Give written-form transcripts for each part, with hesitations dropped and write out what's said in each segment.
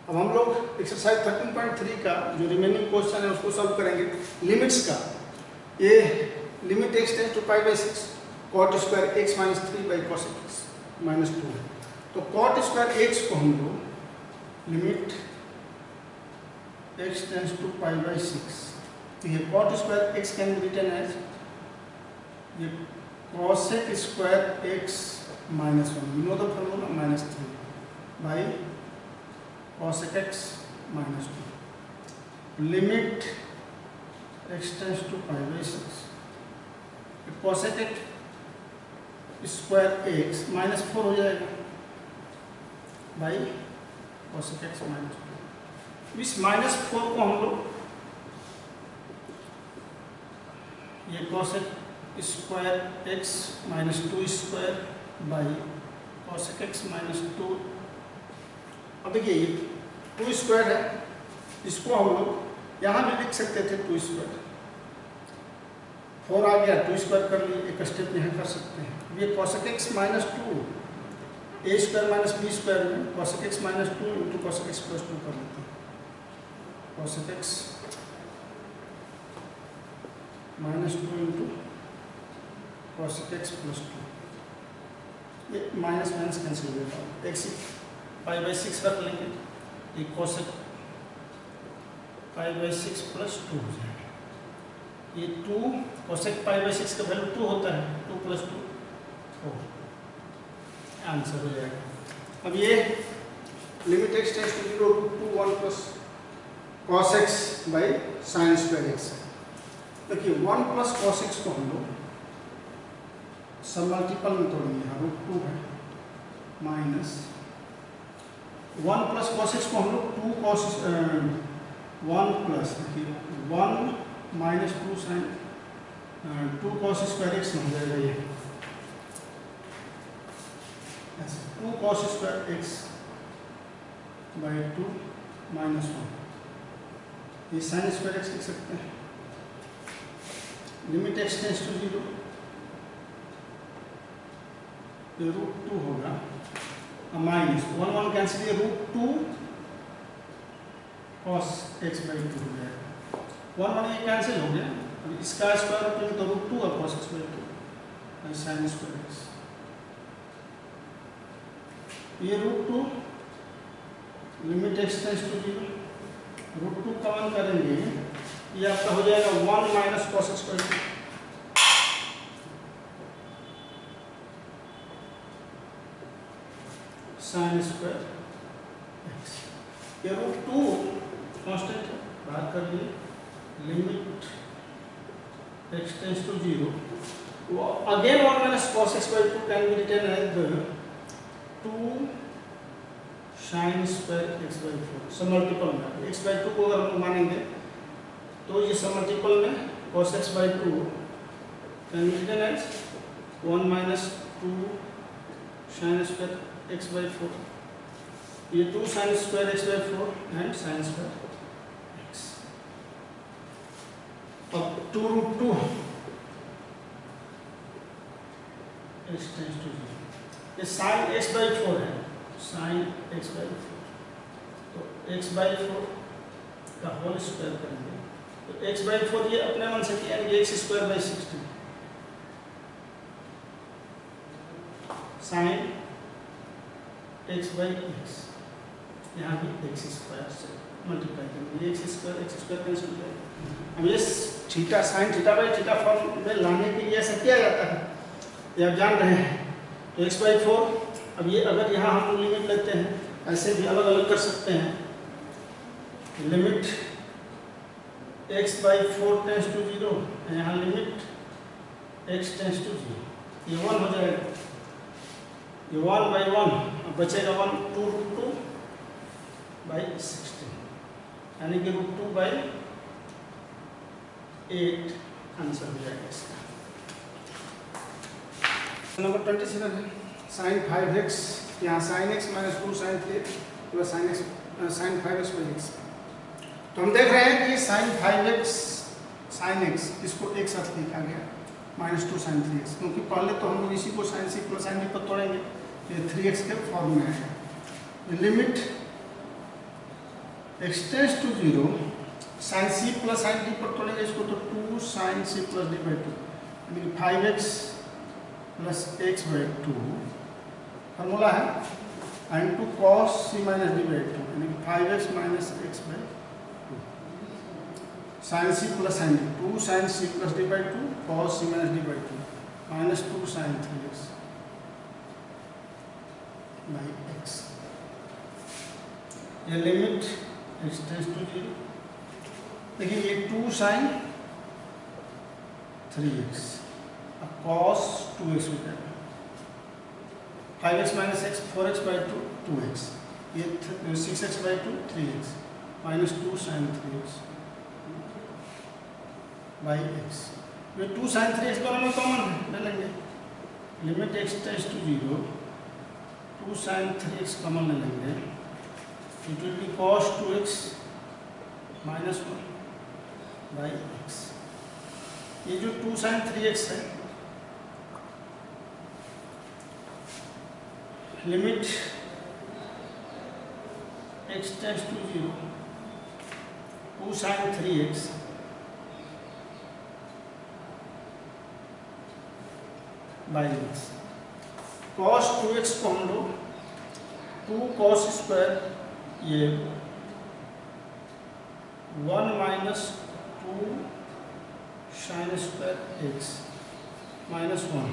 अब हम लोग एक्सरसाइज 13.3 का जो रिमेनिंग क्वेश्चन है उसको सॉल्व करेंगे। लिमिट्स का ये limit x tends to π/6 cot square x minus 3 by cosec x minus 2 है। तो cot स्क्वायर x को हम लोग लिमिट x टेंड्स टू π/6, तो ये cot square x can be written as ये cosec square x minus 1, you know the formula, minus 3 by cosec x minus 2 limit x tends to π/6 cosec x square x minus 4 हो जाएगा by cosec x minus 2। इस minus 4 को हम लोग ये cosec square x minus 2 square by cosec x minus 2। अब देखिए ये 2 स्क्वायर है, इसको हम लोग यहाँ भी लिख सकते थे 2 स्क्वायर, 4 आ गया 2 स्क्वायर कर लिए, एक स्टेप यहाँ कर सकते हैं। अब ये cosec x minus 2 a square minus b square में cosec x minus 2 into cosec x plus 2 कर लेते हैं। cosec x minus 2 into cosec x plus 2, ये माइनस माइनस कैंसिल हो जाएगा, x π/6 रख लेंगे, ये cosec π/6 प्लस 2 हो जाएगा। ये 2 cosec π/6 का वैल्यू 2 होता है, 2 प्लस 2 4 आंसर हो जाएगा। अब ये limit x tends to 0 to 1 plus cos x by sine square x है। देखिए 1 प्लस cos x को हम लोग सब मल्टीपल में तोड़ेंगे, यहाँ √2 है माइनस 1 प्लस cos x को हम लोग 2 cos 1 प्लस देखिए 1 minus 2 sine 2 cos square x हो जाएगा, ये 2 cos square x by 2 minus 1, ये साइन स्क्वायर x लिख सकते हैं। लिमिट x टेंड्स टू 0, ये √2 होगा माइनस 1 1 कैंसिल, ये √2 cos x बाई 2 हो जाएगा। 1 1 ये कैंसिल हो गया, अब इसका स्क्वायर रूट तो √2 और cos x by 2 sine square x, ये √2 limit x tends to 0, √2 common करेंगे, ये आपका हो जाएगा 1 minus cos x by 2 sine square x, ये √2 कांस्टेंट है, बाहर कर लिए, लिमिट x टेंड्स टू 0, वो again 1 minus cos x by 2 can be written as 2 sine square x by 4। सब मल्टीपल में x बाई 2 को अगर हम मानेंगे तो ये सब मल्टीपल में cos x by 2 can be written as 1 minus 2 sine square x by 4, ये 2 sine square x by 4 and sine square x। अब 2 √2 x टेंड्स टू 0, ये साइन x बाई 4 है, साइन x बाई 4, तो x बाई 4 का whole square करेंगे, तो x by 4 ये अपने मन से किया, ये x square by 16 sine x by x, यहाँ भी x स्क्वायर से मल्टीप्लाई करेंगे, ये x स्क्वायर कैंसिल हो जाएगा। अब ये theta sine theta by theta form में लाने के लिए ऐसा किया जाता है, ये आप जान रहे हैं। तो x बाई 4, अब ये अगर यहाँ हम लोग लिमिट लेते हैं, ऐसे भी अलग अलग कर सकते हैं, limit x by 4 tends to 0, यहाँ लिमिट x टेंड्स टू 0, ये 1 हो जाएगा, ये 1 बाई 1, अब बचेगा 1 2 √2 बाई 16, यानी कि √2 बाई 8 आंसर हो जाएगा इसका। नंबर 27 है साइन 5x, यहाँ sine x minus 2 sine 3 plus sine 5x by x। तो हम देख रहे हैं कि साइन 5x साइन x इसको एक साथ लिखा गया माइनस 2 साइन 3x, क्योंकि पहले तो हम लोग इसी को sine c plus sine d पर तोड़ेंगे, ये 3x के फॉर्म में है। Limit x tends to 0 sine C plus sine D पर तोड़ेंगे इसको तो 2 sine C plus D by 2 यानी 5x plus x by 2 formula है and two cos C minus D by 2 यानी 5x minus x by 2 sine C plus sine D 2 sine C plus D by 2 cos C minus D by 2 minus 2 sine 3x by x. ये limit x tends to 0 देखिए ये 2 sine 3x अब cos 2x हो जाएगा 5x minus x 4x by 2 2x ये 6x by 2 3x minus 2 sine 3x by x ये 2 sine 3x दोनों में कॉमन है ले लेंगे limit x tends to 0 2 sine 3x common ले लेंगे it will be cos 2x minus 1 by x. ये जो 2 साइन 3x है limit x tends to 0 2 sine 3x by x cos 2x को हम लोग 2 cos स्क्वायर ये 1 minus 2 sine square x minus 1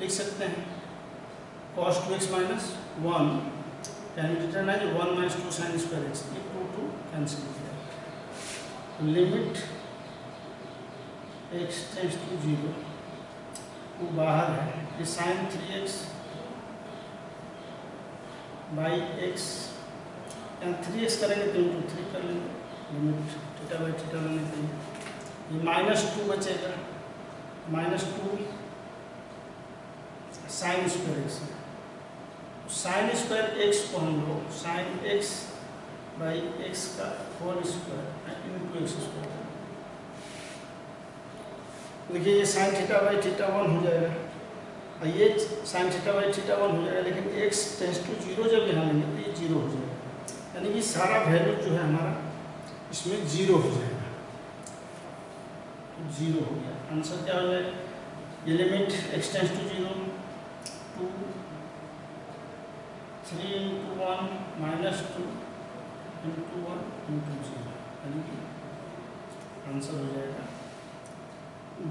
लिख सकते हैं cos 2x minus 1 can be written as 1 minus 2 sine square x ये 2 कैंसिल हो जाएगा लिमिट x टेंस टू 0 वो बाहर है ये साइन 3x बाई एक्स यहाँ 3x करेंगे तो इंटू 3 कर लेंगे लिमिट थीटा बाई थीटा लेने के लिए ये माइनस 2 बचेगा minus 2 sine square x sine square x को हम लोग साइन एक्स बाई एक्स का whole square into x square देखिए ये साइन थीटा बाई थीटा 1 हो जाएगा और ये साइन थीटा बाई थीटा 1 हो जाएगा लेकिन x टेंस टू 0 जब यहाँ लेंगे तो ये 0 हो जाएगा यानी कि सारा वैल्यू जो है हमारा इसमें 0 हो जाएगा 0 हो गया आंसर क्या हो जाएगा ये limit x tends to 0 2 3 into 1 minus 2 into 1 into 0 यानी कि आंसर हो जाएगा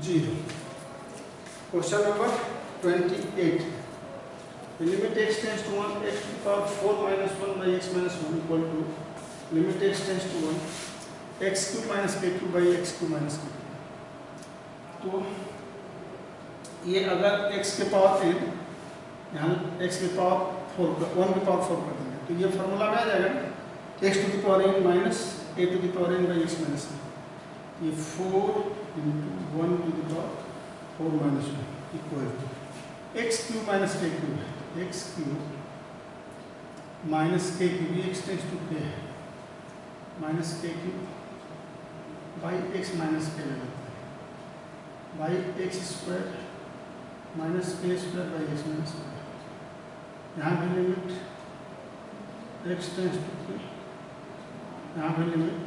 0। Question number 28 limit x tends to 1 x to the power 4 minus 1 by x minus 1 equal to limit x tends to 1 x cube minus k cube by x cube minus k cube। तो ये अगर x के power n यहाँ x के power 4 1 के power 4 कर देंगे तो ये फार्मूला में आ जाएगा x to the power n minus a to the power n by x minus 1 ये 4 into 1 to the power 4 minus 1 equal to x cube minus k cube x cube minus k cube x tends to k है minus k cube by x minus k ले लेते हैं by x square minus k square by x minus k यहाँ भी limit x tends to k यहाँ भी limit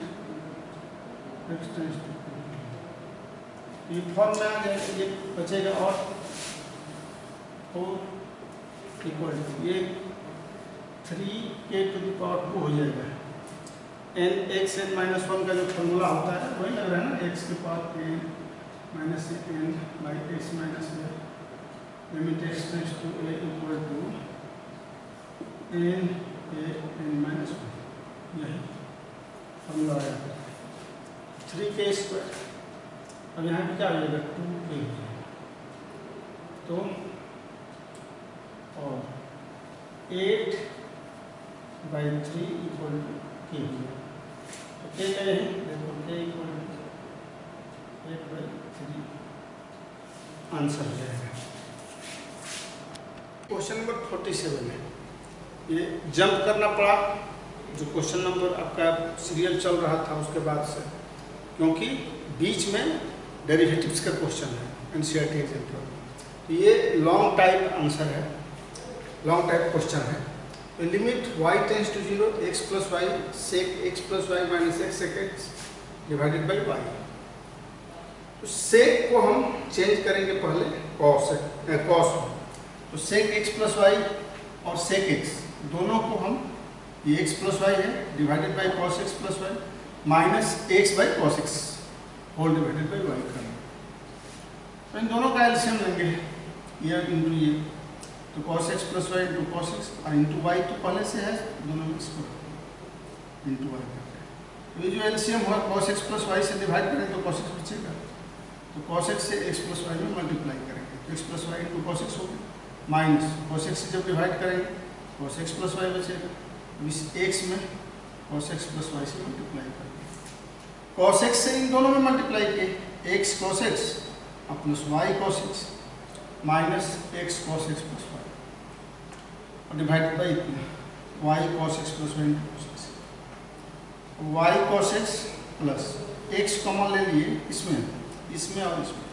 x tends to k ये form में आ जाएगा ये बचेगा और 4 इक्वल टू ये 3k टू द पावर 2 हो जाएगा n x n माइनस 1 का जो फॉर्मूला होता है वही लग रहा है ना x के power n minus n by x minus limit x tends to a equal to n a n minus 1 यही फॉर्मूला आएगा 3k स्क्वायर अब यहाँ पे क्या हो जाएगा 2k तो और 8 बाई 3 इक्वल टू k तो k क्या है देखो k equal to 8 by 3 answer हो जाएगा। क्वेश्चन नंबर 47 है ये जंप करना पड़ा जो क्वेश्चन नंबर आपका सीरियल चल रहा था उसके बाद से क्योंकि बीच में डेरिवेटिव्स का क्वेश्चन है एनसीईआरटी एग्जाम तो ये लॉन्ग टाइप आंसर है लॉन्ग टाइप क्वेश्चन है तो limit y tends to 0 x plus y sec x plus y minus x sec x divided by y. तो सेक को हम चेंज करेंगे पहले कॉस तो सेक x प्लस वाई और सेक x दोनों को हम, ये x प्लस वाई है divided by cos x plus y minus x by cos x whole divided by y करेंगे। तो इन दोनों का एलसीएम लेंगे, ये इंटू ये, तो cos x plus y into cos x और इंटू वाई तो पहले से है, दोनों मिक्स कर इंटू वाई करते हैं। तो ये जो एलसीएम हुआ cos x प्लस वाई से डिवाइड करें तो cos x बचेगा, तो cos x से x प्लस वाई में मल्टीप्लाई करेंगे तो x plus y into cos x होगा, माइनस cos x से जब डिवाइड करेंगे cos x प्लस वाई बचेगा, इस x में cos x प्लस वाई से मल्टीप्लाई करेंगे, cos x से इन दोनों में मल्टीप्लाई किए x cos x और plus y cos x minus x cos x plus y और डिवाइडेड बाई इतना y cos x plus y into cos x, y cos x plus x common ले लिए इसमें और इसमें,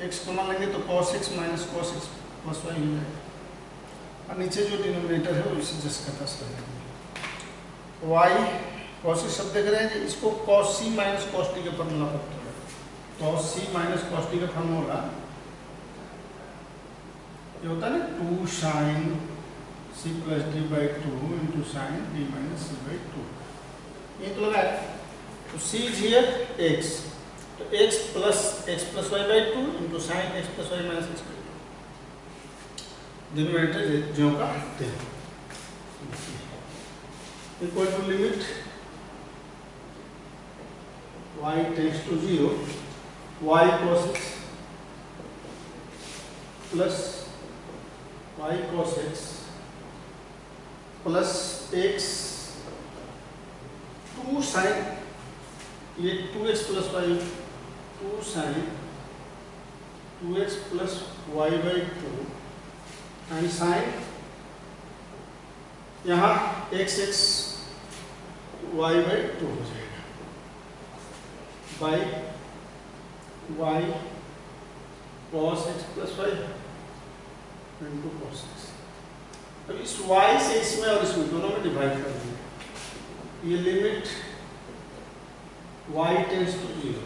x कॉमन लेंगे तो cos x minus cos x plus y हो जाएगा और नीचे जो डिनोमिनेटर है वो इसे जस्ट का तस कर देंगे। y cos x सब देख रहे हैं, इसको cos c minus cos t के फॉर्मूला पर cos c minus cos t का फॉर्मूला ये होता है ना 2 sin c plus d by 2 into sine d minus c by 2, ये तो लगा है। तो c इज हियर x, तो x plus y by 2 into sine x plus y minus x by 2 denominator जो का equal to limit y tends to 0 y cos x plus y cos x plus x 2 sin ये 2x plus y 2 sin 2x plus y by 2 and sine यहाँ x y by 2 हो जाएगा by y cos x plus y into cos x। अब इस y से इसमें और इसमें दोनों में डिवाइड कर देंगे, ये लिमिट y टेंस टू 0,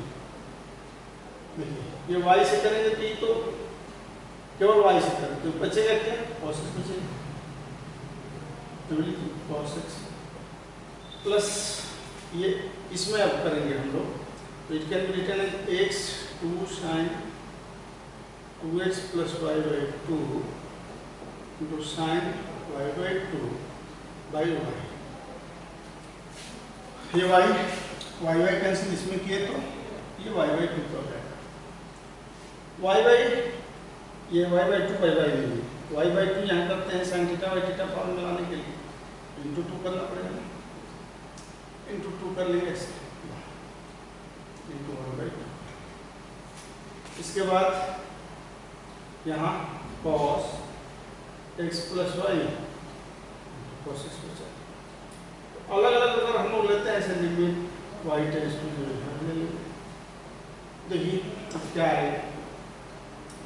देखिए ये y से करेंगे तो ये तो केवल y से करेंगे तो बचेगा क्या, cos x बचेगा, तो cos x प्लस ये इसमें अब करेंगे हम लोग तो it can be written as x 2 sin 2x plus y by 2 into sine y by 2 by y, ये y कैंसिल इसमें किए तो ये y बाई 2 हो जाएगा, y बाई ये y बाई 2 बाई बाई नहीं, y बाई 2 यहाँ करते हैं sine theta by theta form में लाने के लिए इंटू 2 करना पड़ेगा, इंटू 2 कर लेंगे इंटू 1 बाई 2। इसके बाद यहाँ cos x plus y cos x बचा, अलग अलग अगर हम लोग लेते हैं ऐसे लिमिट y टेंस टू 0 ले लेंगे, देखिए अब क्या है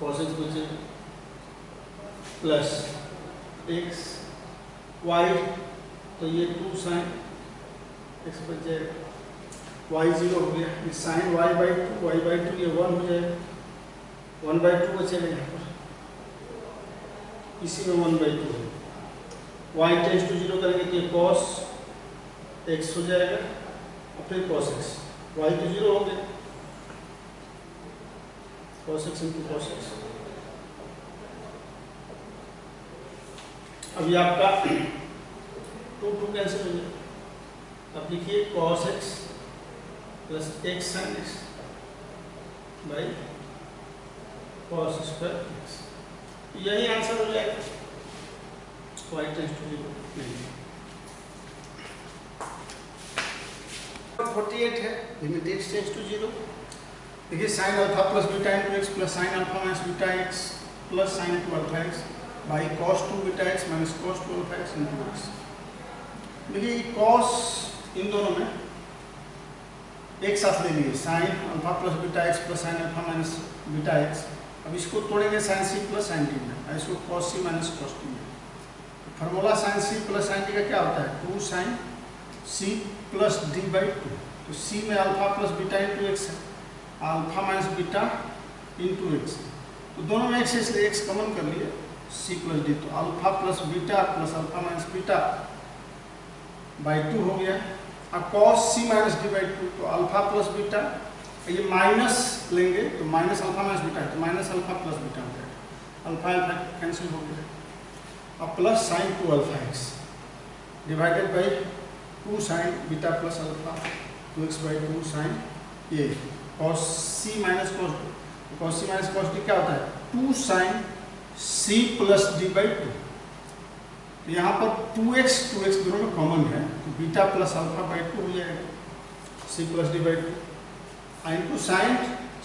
cos x बचे प्लस x y तो ये 2 sin x बच जाएगा, y 0 हो गया, ये sin y बाई 2 ये 1 हो जाएगा, 1 बाई 2 बचेगा यहाँ पर, इसी में 1 बाई 2 है, y टेंस टू 0 करेंगे तो ये cos x हो जाएगा और फिर cos x, y तो 0 हो गया, cos x into cos x। अभी आपका 2 कैंसिल हो जाएगा, अब लिखिए cos x plus x sin x by cos square x, यही आंसर हो जाएगा, y टेंस टू 0। 48 है, लिमिट x टेंस टू 0, देखिए sine alpha plus beta into x plus sine alpha minus beta x plus sine 2 alpha x by cos 2 beta x minus cos 2 alpha x into x। देखिए cos इन दोनों में एक साथ ले लिए, sine alpha plus beta x plus sine alpha minus beta x, अब इसको तोड़ेंगे sine c plus sine t में, इसको cos c minus cos t में, formula sign C plus sine D का क्या होता है? 2 sine C plus D by 2। तो सी में alpha plus beta into x है, alpha minus beta into x. तो दोनों में एक्स है इसलिए एक्स कॉमन कर लिए, सी प्लस डी। तो alpha plus beta plus alpha minus beta by 2 हो गया। अब cos C minus D by 2, तो अल्फा प्लस बीटा, ये माइनस लेंगे तो माइनस अल्फा माइनस बीटा है, तो माइनस अल्फा प्लस बीटा हो जाएगा, अल्फा अल्फा कैंसिल हो गया। अब plus sine 2 alpha x divided by 2 sine beta plus alpha 2x by 2 sine A cos C minus cos D. तो कॉस सी minus cos D क्या होता है? 2 sine C plus D by 2। यहाँ पर 2x दोनों में कॉमन है, तो बीटा प्लस अल्फा बाई 2 हो जाएगा, C plus D by 2 into sine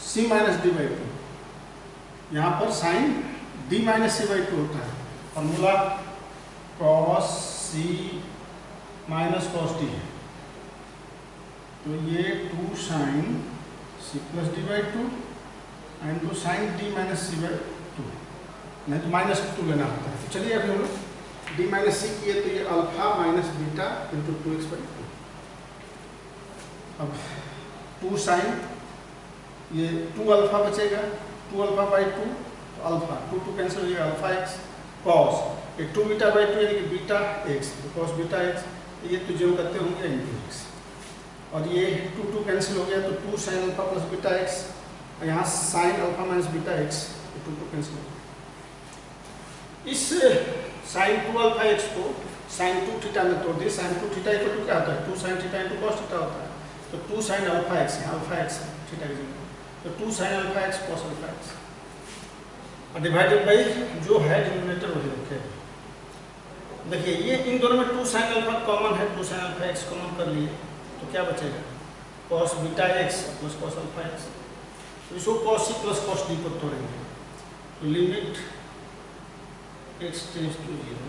C minus D by 2। यहाँ पर sine D minus C by 2 होता है, फॉर्मूला कॉस सी माइनस कॉस डी है। तो ये 2 sine C plus D by 2 into sine D minus C by 2, नहीं तो minus 2 लेना होता है। तो चलिए अभी हम लोग डी माइनस सी किए, तो ये alpha minus beta into 2x by 2। अब 2 साइन, ये 2 अल्फा बचेगा, 2 अल्फा बाई 2, तो अल्फा 2 कैंसिल हो जाएगा, अल्फा एक्स कॉस ये 2 बीटा बाई 2 यानी कि बीटा एक्स, तो कॉस बीटा एक्स, ये तो जो करते होंगे इंटू एक्स। और ये 2 कैंसिल हो गया, तो 2 sine alpha plus beta x, और यहाँ sign alpha minus beta x, तो 2 कैंसिल हो गया। इस साइन 2 अल्फा एक्स को साइन 2 थीटा में तोड़ दिए। साइन 2 थीटा इक्वल टू क्या होता है? 2 sine theta into cos theta होता है। तो 2 साइन अल्फा एक्स है, अल्फा एक्स है थीटा की जगह, तो 2 sine alpha x cos alpha x, और डिवाइडेड बाई जो है डिनोमिनेटर वही रखे। देखिए ये इन दोनों में 2 साइन अल्फा कॉमन है, 2 साइन अल्फा एक्स कॉमन कर लिए, तो क्या बचेगा? Cos beta x plus cos alpha x. तो इसको cos C plus cos D पर तोड़ेंगे, तो limit x tends to 0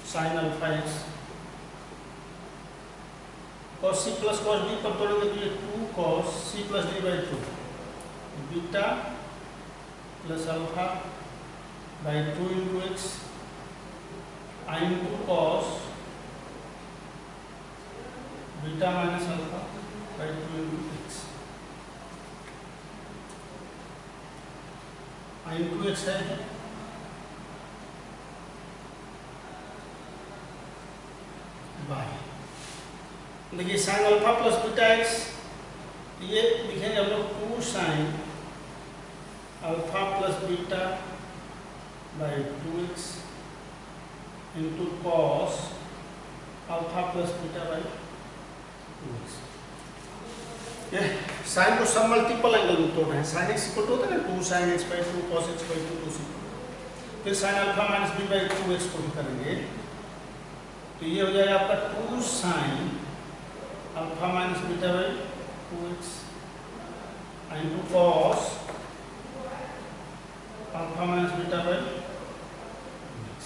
sine alpha x cos C plus cos D पर तोड़ेंगे, तो ये 2 cos C plus D by 2 beta plus alpha by 2 into x into cos beta minus alpha by 2 into x into x है by. देखिए sine alpha plus beta x, ये लिखेंगे हम लोग 2 sine alpha plus beta by 2x into cos alpha plus beta by 2x। ये sign को सब multiple angle में तोड़ रहे हैं। साइन एक्स इक्वल टू होता है ना 2 sine x by 2 cos x by 2 2 C. फिर sine alpha minus B by 2x को भी करेंगे, तो ये हो जाएगा आपका 2 sine alpha minus beta by 2x into cos alpha minus beta by 2x।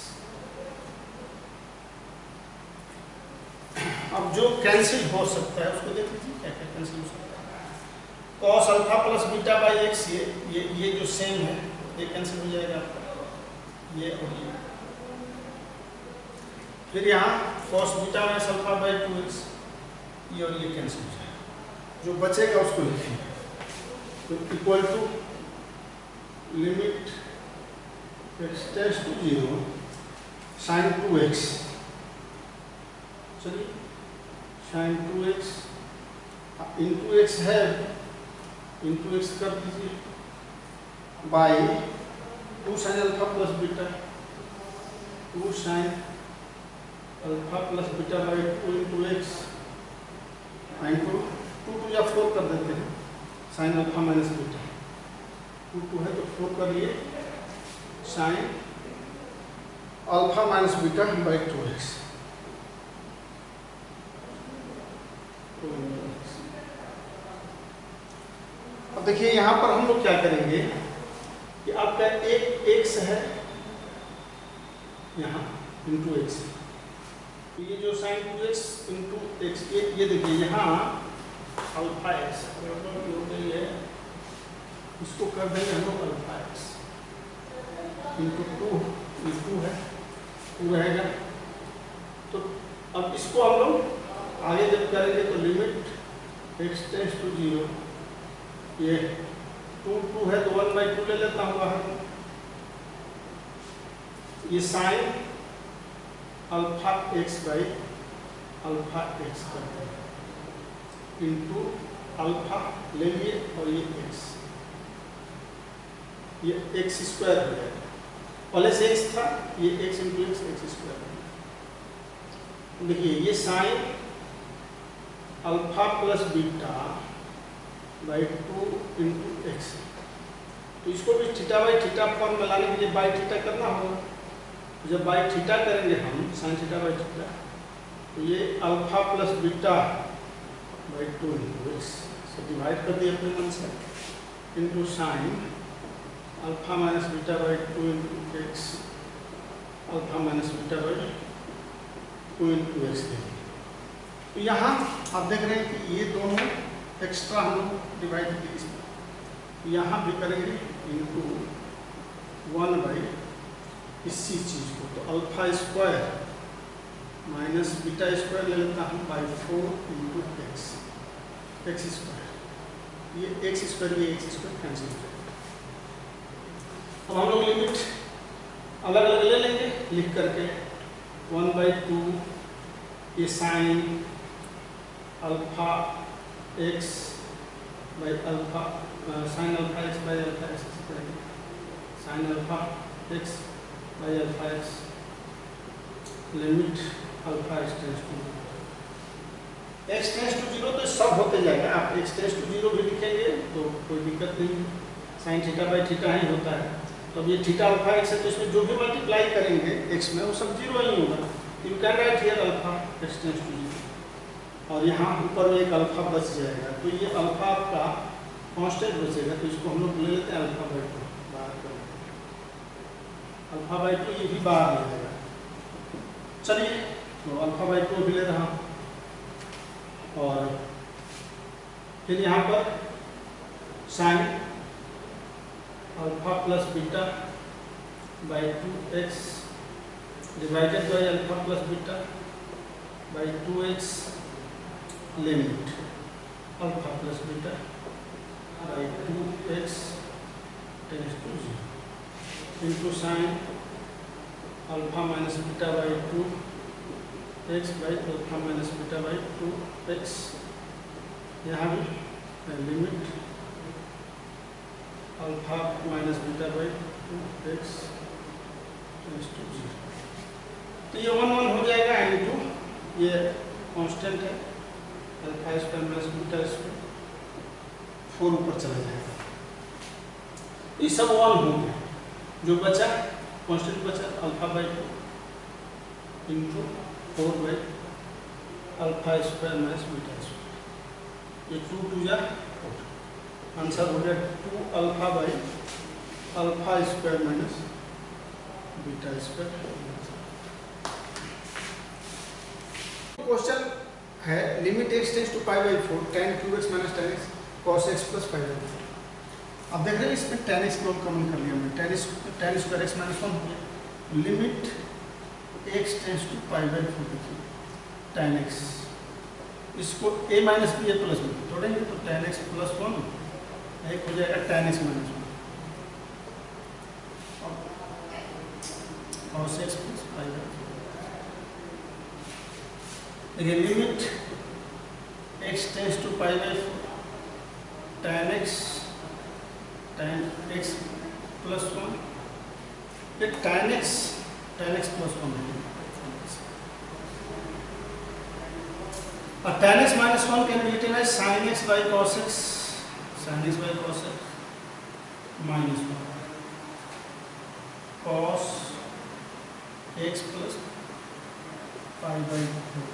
अब जो कैंसिल हो सकता है उसको देख लीजिए क्या क्या कैंसिल हो सकता है। Cos alpha plus beta by x, ये जो सेम है ये कैंसिल हो जाएगा आपका, ये और ये। फिर यहाँ cos beta minus alpha by 2x, ये और ये कैंसिल हो जाएगा। जो बचेगा उसको लिखेंगे, तो equal to limit x tends to 0 sine 2x, चलिए साइन 2x इंटू एक्स है, इंटू एक्स कर दीजिए by 2 sine alpha plus beta 2 sine alpha plus beta by 2 into x into 2 या 4 कर देते हैं, साइन अल्फा माइनस बीटा 2 है तो 4 कर लिए sine alpha minus beta by 2x। अब देखिए यहाँ पर हम लोग क्या करेंगे कि आपका एक एक्स है यहाँ इंटू एक्स, तो ये जो साइन 2x इंटू एक्स, ये देखिए यहाँ अल्फा एक्स है, इसको कर देंगे हम लोग अल्फा एक्स इंटू 2 है वो रहेगा। तो अब इसको हम लोग आगे जब करेंगे तो लिमिट x टेंड्स टू 0, ये 2 है तो 1/2 ले लेता हूँ बाहर। ये sine alpha x by alpha x करते हैं इंटू अल्फा ले लिए और ये x, ये x स्क्वायर हो जाएगा। पहले से x था, ये x इंटू x स्क्वायर। देखिए ये sine alpha plus beta by 2 into x, तो इसको भी थीटा बाई थीटा फॉर्म में लाने के लिए बाई थीटा करना होगा। जब बाई थीटा करेंगे हम साइन थीटा बाई थीटा, तो ये alpha plus beta by 2 into x से डिवाइड कर दिए अपने मन से, into sine alpha minus beta by 2 into x, alpha minus beta by 2 into x. तो यहाँ आप देख रहे हैं कि ये दोनों एक्स्ट्रा हम लोग डिवाइड किए इसमें, यहाँ भी करेंगे इंटू 1 बाई इसी चीज़ को, तो alpha square minus beta square ले लेता हूँ by 4 into x, x square, ये एक्स स्क्वायर ये एक्स स्क्वायर कैंसिल हो जाएगा। अब हम लोग लिमिट अलग अलग ले लेंगे लिख करके, 1/2 ये sine alpha x by alpha, sine alpha x by alpha x करेंगे, sine alpha x by alpha x, limit alpha x tends to 0, तो सब होते जाएगा। आप x टेंड्स टू 0 भी लिखेंगे तो कोई दिक्कत नहीं, साइन थीटा बाई थीटा ही होता है। तो अब ये थीटा अल्फा एक्स है, तो इसमें जो भी मल्टीप्लाई करेंगे x में वो सब 0 ही होगा। You can write here alpha x tends to 0, और यहाँ ऊपर में एक अल्फा बच जाएगा, तो ये अल्फा आपका कांस्टेंट बचेगा, तो इसको हम लोग ले लेते हैं अल्फा बाई 2 बाहर कर, अल्फा बाई 2 ये भी बाहर ले जाएगा। चलिए तो अल्फा बाई 2 भी ले रहा हूँ, और फिर यहाँ पर sine alpha plus beta by 2x divided by alpha plus beta by 2x, limit alpha plus beta by 2x tends to 0 into sine alpha minus beta by 2x by alpha minus beta by 2x, यहाँ भी limit alpha minus beta by 2x tends to 0। तो ये 1 हो जाएगा, into ये constant है alpha square minus beta square, 4 ऊपर चला जाएगा। ये सब 1 हो गया, जो बचा कांस्टेंट बचा alpha by 2 into 4 by alpha square minus beta square, ये 2 2 जा 4, आंसर हो गया 2 alpha by alpha square minus beta square. Question है limit x tends to pi by 4 tan cube x minus tan x cos x plus pi by 4। अब देख रहे हैं इसमें tan x को कॉमन कर लिया हमने, tan स्क्वायर x माइनस 1 हो गया। Limit x tends to pi by 4 देखिए tan x, इसको a minus b plus b तोड़ेंगे तो tan x प्लस 1 एक हो जाएगा tan x minus 1 cos x plus pi by 4। देखिए limit x tends to pi by 4 tan x plus 1, फिर tan x plus 1 है, और tan x minus 1 can be written as sin x by cos x, sin x by cos x minus 1 cos x plus pi by 4।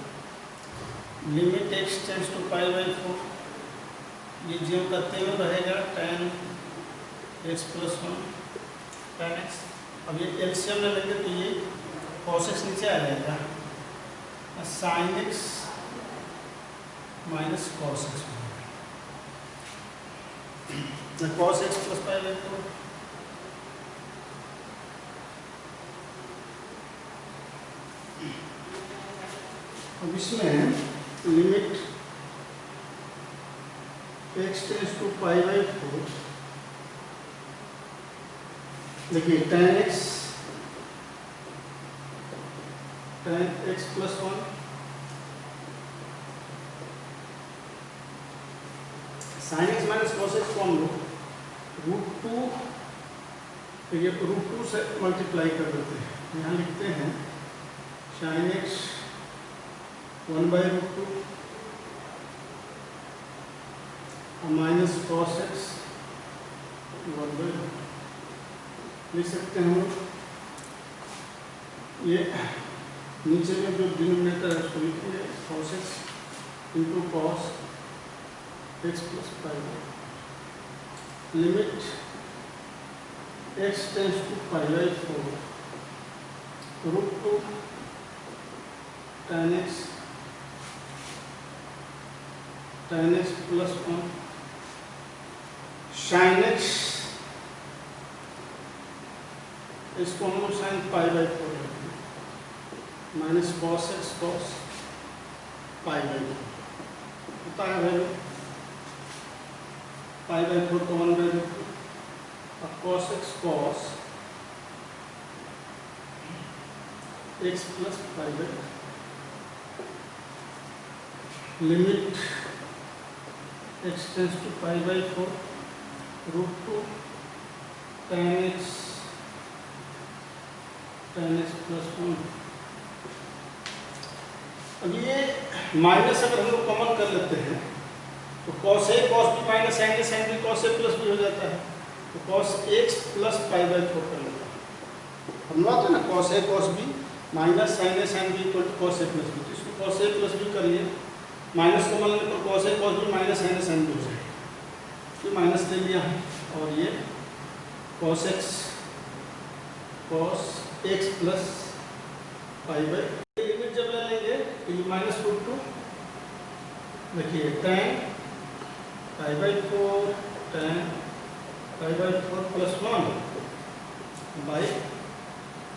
Limit x tends to pi by 4, ये जो करते हुए रहेगा tan x plus 1 tan x। अब ये LCM में लेंगे तो ये cos x नीचे आ जाएगा, sin x minus cos x, cos x plus pi by 4 अब इसमें लिमिट x टेंड्स टू π/4, देखिए tan x + 1 sin x - cos x को हम लोग √2, ये √2 से मल्टीप्लाई कर देते हैं। यहाँ लिखते हैं sin x 1/√2 minus cos x 1/√2 लिख सकते हैं हम लोग। ये नीचे में जो डिनोमिनेटर है उसको लिखेंगे cos x into cos x + π/4 limit x tends to π/4 √2 tan x + 1 sin x, इसको हम लोग sin π/4 minus cos x cos π/4 होता है वैल्यू π/4 तो 1/2 और cos x cos x + π/4 limit x tends to π/4 √2 tan x + 1। अब ये माइनस अगर हम लोग कॉमन कर लेते हैं तो cos a cos b minus sin a sin b cos a + b हो जाता है। तो cos x + π/4 कर लेते हैं। हम लोग है ना cos a cos b minus sin a sin b = cos a + b, तो इसको cos a + b कर लिए, माइनस को मान लेने पर cos a cos b minus sin a sin b हो जाएगा। ये माइनस ले लिया है और ये cos x + π/4 लिमिट जब ले लेंगे तो ये -√2, देखिए tan π/4 tan π/4 + 1 बाई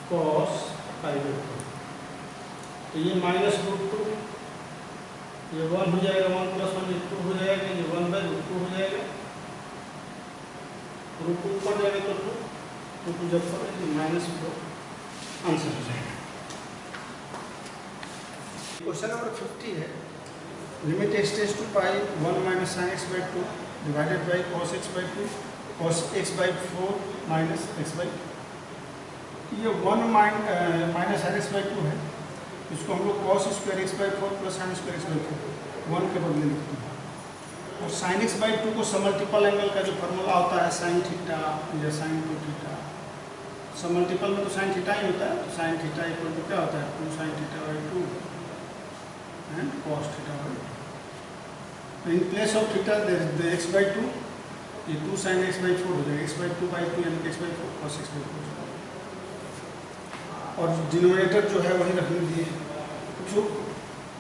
cos π/4, तो ये -√2, ये 1 हो जाएगा, 1 + 1 ये 2 हो जाएगा, ये 1/√2 हो जाएगा, √2 ऊपर जाएगा तो 2 जब -4 आंसर हो जाएगा। क्वेश्चन नंबर 50 है limit x tends to π1 - sin x/2 divided by cos x/2 cos x/4 minus x/2। ये 1 - sin x/2 है, इसको हम लोग cos² x/4 + sin² x/4 1 के बदले लिखते हैं। और sin x/2 को समल्टीपल एंगल का जो फार्मूला होता है sin θ या sin 2θ, समल्टीपल में तो sin θ ही होता है, तो sin θ = क्या होता है 2 sin θ/2 and cos θ/2। In place of theta there is the x/2, ये 2 sin x/4 हो जाएगा, x/2/2 यानी कि x/4 cos x/4। और डिनोमिनेटर जो है वही रखने दिए, जो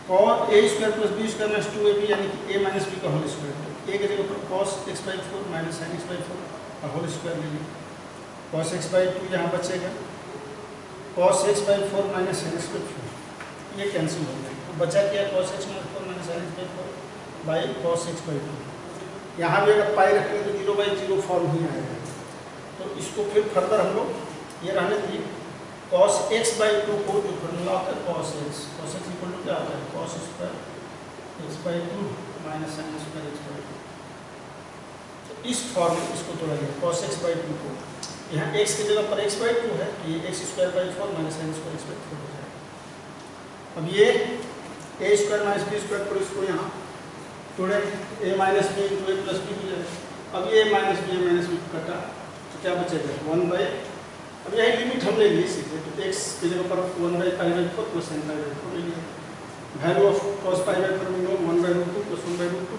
cos a² + b² - 2ab यानी कि a - b का होल स्क्वायर, तो a की जगह पर cos x/4 - sin x/4 का होल स्क्वायर ले लीजिए। cos x/2 यहाँ बचेगा, cos x/4 - sin x/4 ये कैंसिल हो जाएगा, तो बचा क्या cos x/4 - sin x/4 by cos x/2। यहाँ भी अगर पाई रखेंगे तो 0/0 फॉर्म ही आएगा, तो इसको फिर फर्दर हम लोग ये रहने दिए cos x/2 को जो फॉर्मूला होता है cos x = क्या होता है cos² x/2 - sin² x/2, तो इस फॉर्म में इसको तोड़ा गया cos x/2 को, यहाँ x की जगह पर x/2 है तो ये x²/4 - sin² x/4 हो जाएगा। अब ये a² - b² पर इसको यहाँ तोड़े a - b × a + b हो जाएगा। अब ये a - b कटा तो क्या बचेगा 1/, अब यही लिमिट हम ले लिए सीधे, तो x की जगह पर 1/π/4 + sin π/4 ले लिया। वैल्यू ऑफ cos π/4 में 1/√2 + 1/√2,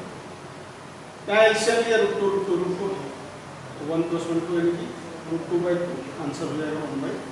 यहाँ एलसीएम लिया √2 तो 1 + 1 2 यानी कि √2/2 आंसर हो जाएगा 1/√2।